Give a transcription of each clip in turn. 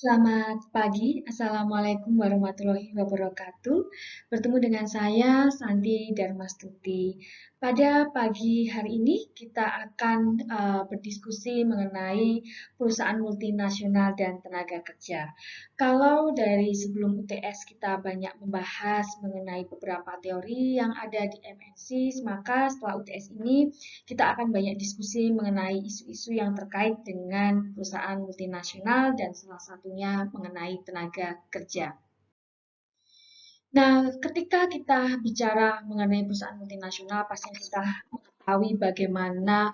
Selamat pagi, Assalamualaikum warahmatullahi wabarakatuh. Bertemu dengan saya, Santi Darmastuti. Pada pagi hari ini, kita akan berdiskusi mengenai perusahaan multinasional dan tenaga kerja. Kalau dari sebelum UTS kita banyak membahas mengenai beberapa teori yang ada di MNC, maka setelah UTS ini kita akan banyak diskusi mengenai isu-isu yang terkait dengan perusahaan multinasional dan salah satunya mengenai tenaga kerja. Nah, ketika kita bicara mengenai perusahaan multinasional, pasti kita mengetahui bagaimana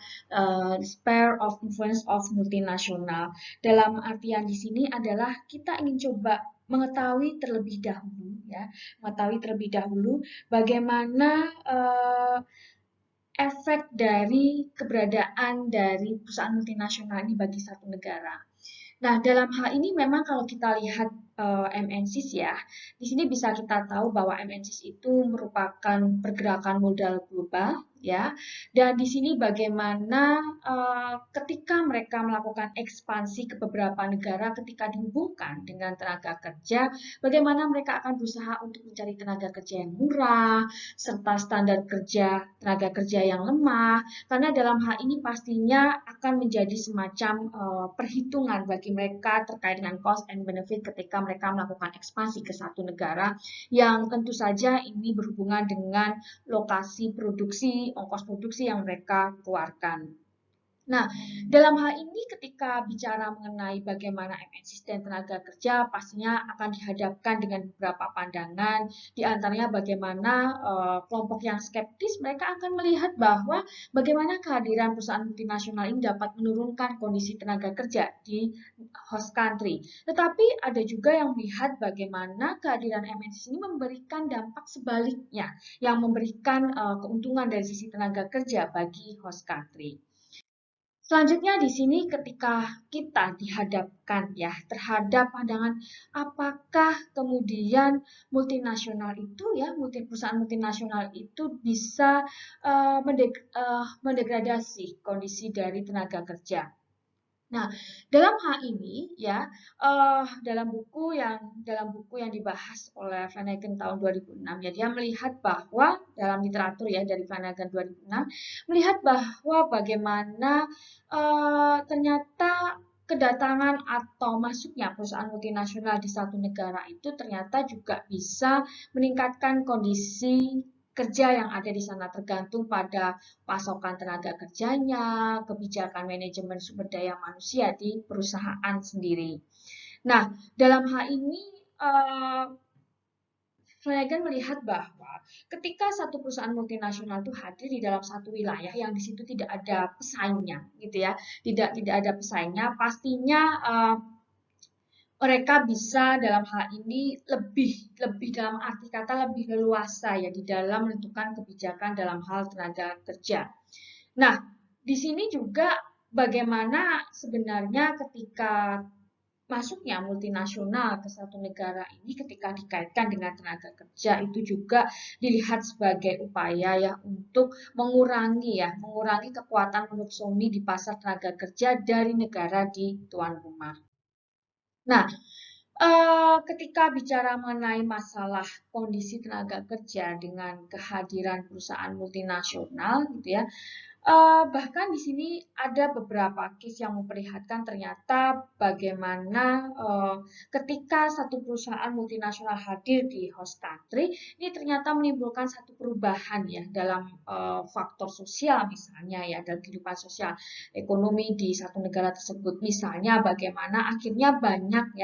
sphere of influence of multinasional. Dalam artian di sini adalah kita ingin coba mengetahui terlebih dahulu, ya, mengetahui terlebih dahulu bagaimana efek dari keberadaan dari perusahaan multinasional ini bagi satu negara. Nah, dalam hal ini memang kalau kita lihat MNCs ya, di sini bisa kita tahu bahwa MNCs itu merupakan pergerakan modal global ya. Dan di sini bagaimana ketika mereka melakukan ekspansi ke beberapa negara ketika dihubungkan dengan tenaga kerja, bagaimana mereka akan berusaha untuk mencari tenaga kerja yang murah serta standar kerja tenaga kerja yang lemah karena dalam hal ini pastinya akan menjadi semacam perhitungan bagi mereka terkait dengan cost and benefit ketika mereka melakukan ekspansi ke satu negara yang tentu saja ini berhubungan dengan lokasi produksi, ongkos produksi yang mereka keluarkan. Nah, dalam hal ini ketika bicara mengenai bagaimana MNC dan tenaga kerja pastinya akan dihadapkan dengan beberapa pandangan, di antaranya bagaimana kelompok yang skeptis mereka akan melihat bahwa bagaimana kehadiran perusahaan multinasional ini dapat menurunkan kondisi tenaga kerja di host country. Tetapi ada juga yang melihat bagaimana kehadiran MNC ini memberikan dampak sebaliknya, yang memberikan keuntungan dari sisi tenaga kerja bagi host country. Selanjutnya di sini ketika kita dihadapkan ya terhadap pandangan apakah kemudian multinasional itu ya perusahaan multinasional itu bisa mendegradasi kondisi dari tenaga kerja. Nah, dalam hal ini ya, dalam buku yang dibahas oleh Flanagan tahun 2006 ya, dia melihat bahwa dalam literatur ya dari Flanagan 2006 melihat bahwa bagaimana ternyata kedatangan atau masuknya perusahaan multinasional di satu negara itu ternyata juga bisa meningkatkan kondisi kerja yang ada di sana tergantung pada pasokan tenaga kerjanya, kebijakan manajemen sumber daya manusia di perusahaan sendiri. Nah, dalam hal ini Flanagan melihat bahwa ketika satu perusahaan multinasional itu hadir di dalam satu wilayah yang di situ tidak ada pesaingnya, gitu ya, tidak ada pesaingnya, pastinya mereka bisa dalam hal ini lebih lebih dalam arti kata lebih leluasa ya di dalam menentukan kebijakan dalam hal tenaga kerja. Nah, di sini juga bagaimana sebenarnya ketika masuknya multinasional ke satu negara ini ketika dikaitkan dengan tenaga kerja itu juga dilihat sebagai upaya ya untuk mengurangi kekuatan monopsoni di pasar tenaga kerja dari negara di tuan rumah. Nah, ketika bicara mengenai masalah kondisi tenaga kerja dengan kehadiran perusahaan multinasional gitu ya, bahkan di sini ada beberapa case yang memperlihatkan ternyata bagaimana ketika satu perusahaan multinasional hadir di host country, ini ternyata menimbulkan satu perubahan ya dalam faktor sosial misalnya ya dalam kehidupan sosial ekonomi di satu negara tersebut. Misalnya bagaimana akhirnya banyak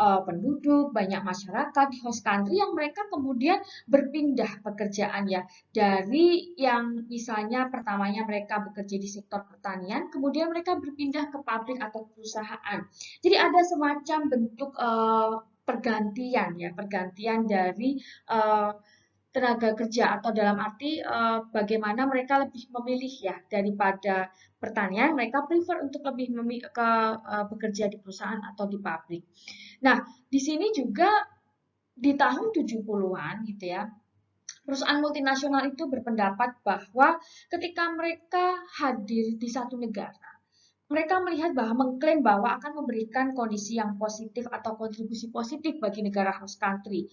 penduduk, banyak masyarakat di host country yang mereka kemudian berpindah pekerjaan ya dari yang misalnya pertamanya mereka bekerja di sektor pertanian, kemudian mereka berpindah ke pabrik atau perusahaan. Jadi ada semacam bentuk pergantian dari tenaga kerja atau dalam arti bagaimana mereka lebih memilih ya daripada pertanian, mereka prefer untuk lebih bekerja di perusahaan atau di pabrik. Nah, di sini juga di tahun 70-an gitu ya, perusahaan multinasional itu berpendapat bahwa ketika mereka hadir di satu negara, mereka melihat bahwa mengklaim bahwa akan memberikan kondisi yang positif atau kontribusi positif bagi negara host country.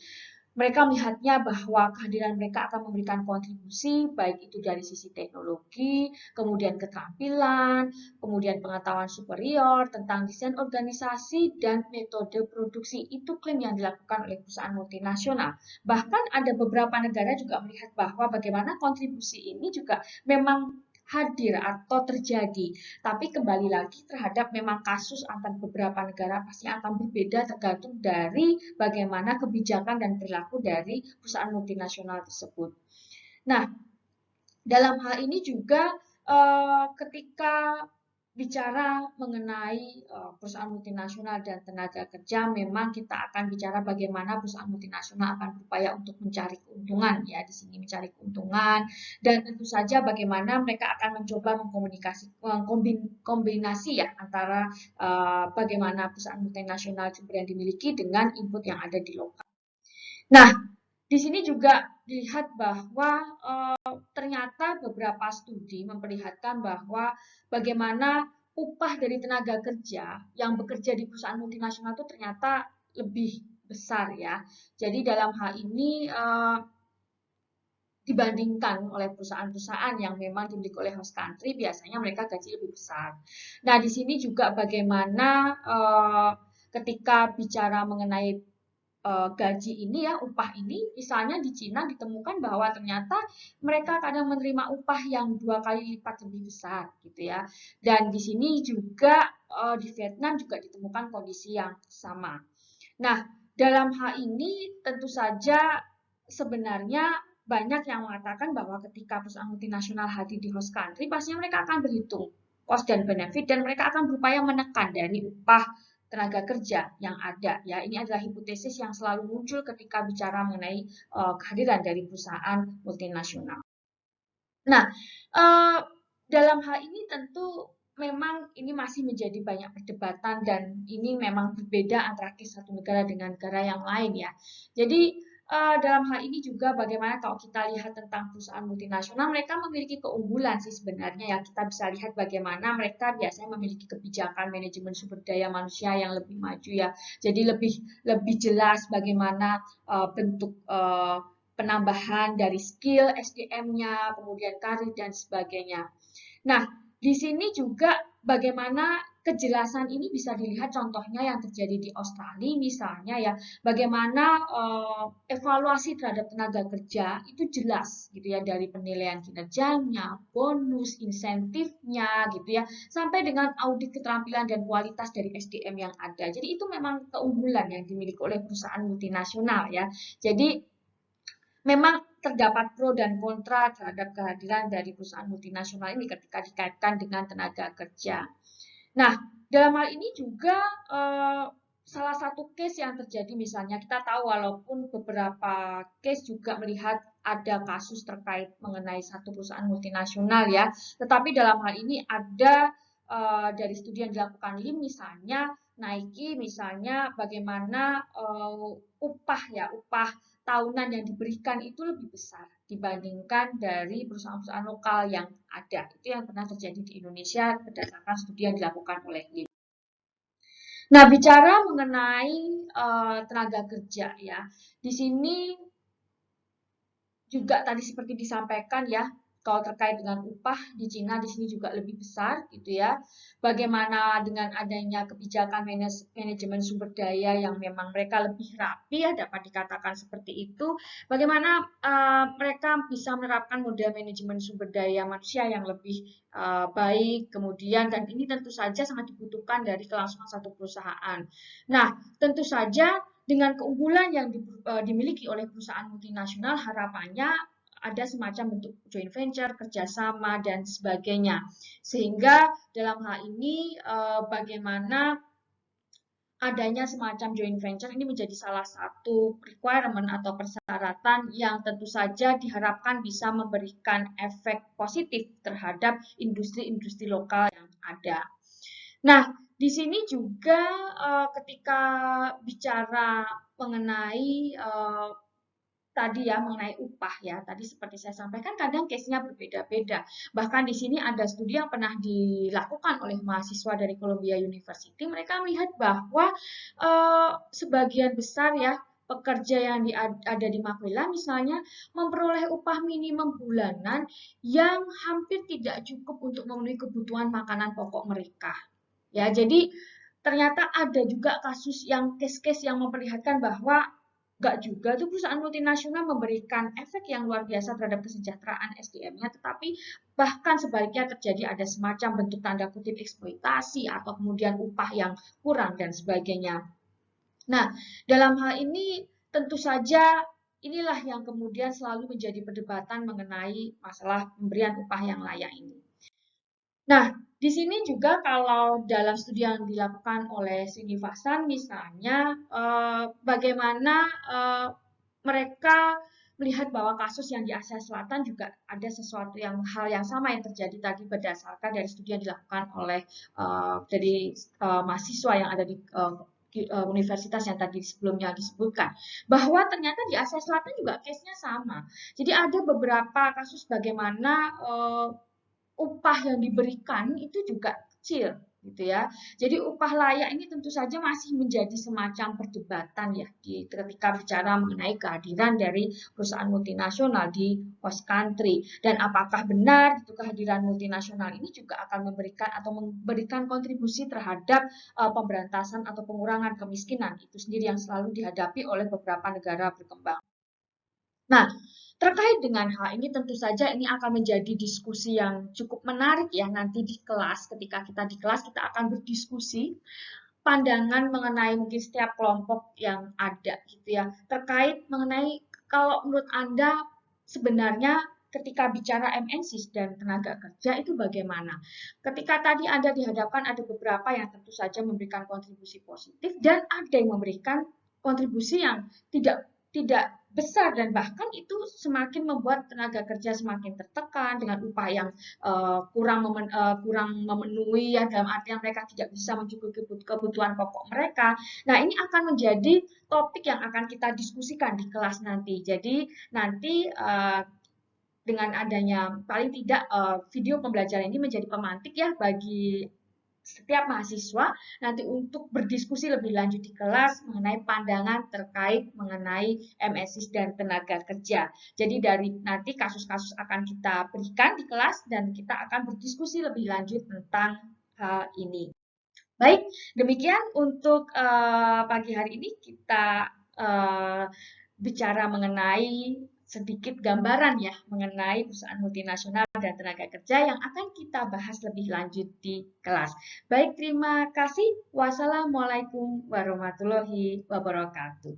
Mereka melihatnya bahwa kehadiran mereka akan memberikan kontribusi, baik itu dari sisi teknologi, kemudian keterampilan, kemudian pengetahuan superior tentang desain organisasi dan metode produksi. Itu klaim yang dilakukan oleh perusahaan multinasional. Bahkan ada beberapa negara juga melihat bahwa bagaimana kontribusi ini juga memang hadir atau terjadi. Tapi kembali lagi terhadap memang kasus antar beberapa negara pasti akan berbeda tergantung dari bagaimana kebijakan dan perilaku dari perusahaan multinasional tersebut. Nah, dalam hal ini juga ketika bicara mengenai perusahaan multinasional dan tenaga kerja, memang kita akan bicara bagaimana perusahaan multinasional akan berupaya untuk mencari keuntungan, ya di sini mencari keuntungan, dan tentu saja bagaimana mereka akan mencoba mengkombinasi ya antara bagaimana perusahaan multinasional yang dimiliki dengan input yang ada di lokal. Nah, di sini juga dilihat bahwa ternyata beberapa studi memperlihatkan bahwa bagaimana upah dari tenaga kerja yang bekerja di perusahaan multinasional itu ternyata lebih besar ya. Jadi dalam hal ini dibandingkan oleh perusahaan-perusahaan yang memang dimiliki oleh host country, biasanya mereka gaji lebih besar. Nah, di sini juga bagaimana ketika bicara mengenai gaji ini ya, upah ini, misalnya di Cina ditemukan bahwa ternyata mereka kadang menerima upah yang 2 kali lipat lebih besar gitu ya. Dan di sini juga di Vietnam juga ditemukan kondisi yang sama. Nah, dalam hal ini tentu saja sebenarnya banyak yang mengatakan bahwa ketika perusahaan multinasional hadir di host country, pastinya mereka akan berhitung cost dan benefit dan mereka akan berupaya menekan dari upah tenaga kerja yang ada ya. Ini adalah hipotesis yang selalu muncul ketika bicara mengenai kehadiran dari perusahaan multinasional. Nah, uh, dalam hal ini tentu memang ini masih menjadi banyak perdebatan dan ini memang berbeda antara satu negara dengan negara yang lain ya. Jadi dalam hal ini juga bagaimana kalau kita lihat tentang perusahaan multinasional, mereka memiliki keunggulan sih sebenarnya ya. Kita bisa lihat bagaimana mereka biasanya memiliki kebijakan manajemen sumber daya manusia yang lebih maju ya. Jadi lebih lebih jelas bagaimana bentuk penambahan dari skill SDM-nya, kemudian karir dan sebagainya. Nah, di sini juga bagaimana kejelasan ini bisa dilihat contohnya yang terjadi di Australia misalnya ya, bagaimana evaluasi terhadap tenaga kerja itu jelas gitu ya dari penilaian kinerjanya, bonus, insentifnya gitu ya, sampai dengan audit keterampilan dan kualitas dari SDM yang ada. Jadi itu memang keunggulan yang dimiliki oleh perusahaan multinasional ya. Jadi memang terdapat pro dan kontra terhadap kehadiran dari perusahaan multinasional ini ketika dikaitkan dengan tenaga kerja. Nah, dalam hal ini juga salah satu case yang terjadi misalnya kita tahu walaupun beberapa case juga melihat ada kasus terkait mengenai satu perusahaan multinasional ya, tetapi dalam hal ini ada dari studi yang dilakukan LIM misalnya Nike misalnya bagaimana upah tahunan yang diberikan itu lebih besar dibandingkan dari perusahaan-perusahaan lokal yang ada. Itu yang pernah terjadi di Indonesia berdasarkan studi yang dilakukan oleh LIM. Nah, bicara mengenai tenaga kerja ya, di sini juga tadi seperti disampaikan ya, kalau terkait dengan upah di Cina di sini juga lebih besar gitu ya. Bagaimana dengan adanya kebijakan manajemen sumber daya yang memang mereka lebih rapi ya dapat dikatakan seperti itu. Bagaimana mereka bisa menerapkan model manajemen sumber daya manusia yang lebih baik kemudian dan ini tentu saja sangat dibutuhkan dari kelangsungan satu perusahaan. Nah, tentu saja dengan keunggulan yang dimiliki oleh perusahaan multinasional, harapannya ada semacam bentuk joint venture, kerjasama, dan sebagainya. Sehingga dalam hal ini bagaimana adanya semacam joint venture ini menjadi salah satu requirement atau persyaratan yang tentu saja diharapkan bisa memberikan efek positif terhadap industri-industri lokal yang ada. Nah, di sini juga ketika bicara mengenai tadi ya mengenai upah ya. Tadi seperti saya sampaikan kadang case-nya berbeda-beda. Bahkan di sini ada studi yang pernah dilakukan oleh mahasiswa dari Columbia University. Mereka melihat bahwa sebagian besar ya pekerja yang ada di Makwila misalnya memperoleh upah minimum bulanan yang hampir tidak cukup untuk memenuhi kebutuhan makanan pokok mereka. Ya, jadi ternyata ada juga kasus yang case-case yang memperlihatkan bahwa nggak juga tuh perusahaan multinasional memberikan efek yang luar biasa terhadap kesejahteraan SDM-nya, tetapi bahkan sebaliknya terjadi ada semacam bentuk tanda kutip eksploitasi atau kemudian upah yang kurang dan sebagainya. Nah, dalam hal ini tentu saja inilah yang kemudian selalu menjadi perdebatan mengenai masalah pemberian upah yang layak ini. Nah, di sini juga kalau dalam studi yang dilakukan oleh Srinivasan misalnya, bagaimana mereka melihat bahwa kasus yang di Asia Selatan juga ada sesuatu hal yang sama yang terjadi tadi berdasarkan dari studi yang dilakukan oleh mahasiswa yang ada di universitas yang tadi sebelumnya disebutkan, bahwa ternyata di Asia Selatan juga case-nya sama. Jadi ada beberapa kasus bagaimana upah yang diberikan itu juga kecil gitu ya. Jadi upah layak ini tentu saja masih menjadi semacam perdebatan ya ketika bicara mengenai kehadiran dari perusahaan multinasional di host country dan apakah benar itu kehadiran multinasional ini juga akan memberikan kontribusi terhadap pemberantasan atau pengurangan kemiskinan itu sendiri yang selalu dihadapi oleh beberapa negara berkembang. Nah, terkait dengan hal ini tentu saja ini akan menjadi diskusi yang cukup menarik ya nanti di kelas. Ketika kita di kelas kita akan berdiskusi pandangan mengenai mungkin setiap kelompok yang ada gitu ya. Terkait mengenai kalau menurut Anda sebenarnya ketika bicara MNCs dan tenaga kerja itu bagaimana? Ketika tadi Anda dihadapkan ada beberapa yang tentu saja memberikan kontribusi positif dan ada yang memberikan kontribusi yang tidak tidak besar dan bahkan itu semakin membuat tenaga kerja semakin tertekan dengan upah yang kurang memenuhi ya dalam artian mereka tidak bisa mencukupi kebutuhan pokok mereka. Nah, ini akan menjadi topik yang akan kita diskusikan di kelas nanti. Jadi nanti dengan adanya paling tidak video pembelajaran ini menjadi pemantik ya bagi setiap mahasiswa nanti untuk berdiskusi lebih lanjut di kelas mengenai pandangan terkait mengenai MSIS dan tenaga kerja. Jadi dari nanti kasus-kasus akan kita berikan di kelas dan kita akan berdiskusi lebih lanjut tentang hal ini. Baik, demikian untuk pagi hari ini kita bicara mengenai sedikit gambaran ya mengenai perusahaan multinasional dan tenaga kerja yang akan kita bahas lebih lanjut di kelas. Baik, terima kasih. Wassalamualaikum warahmatullahi wabarakatuh.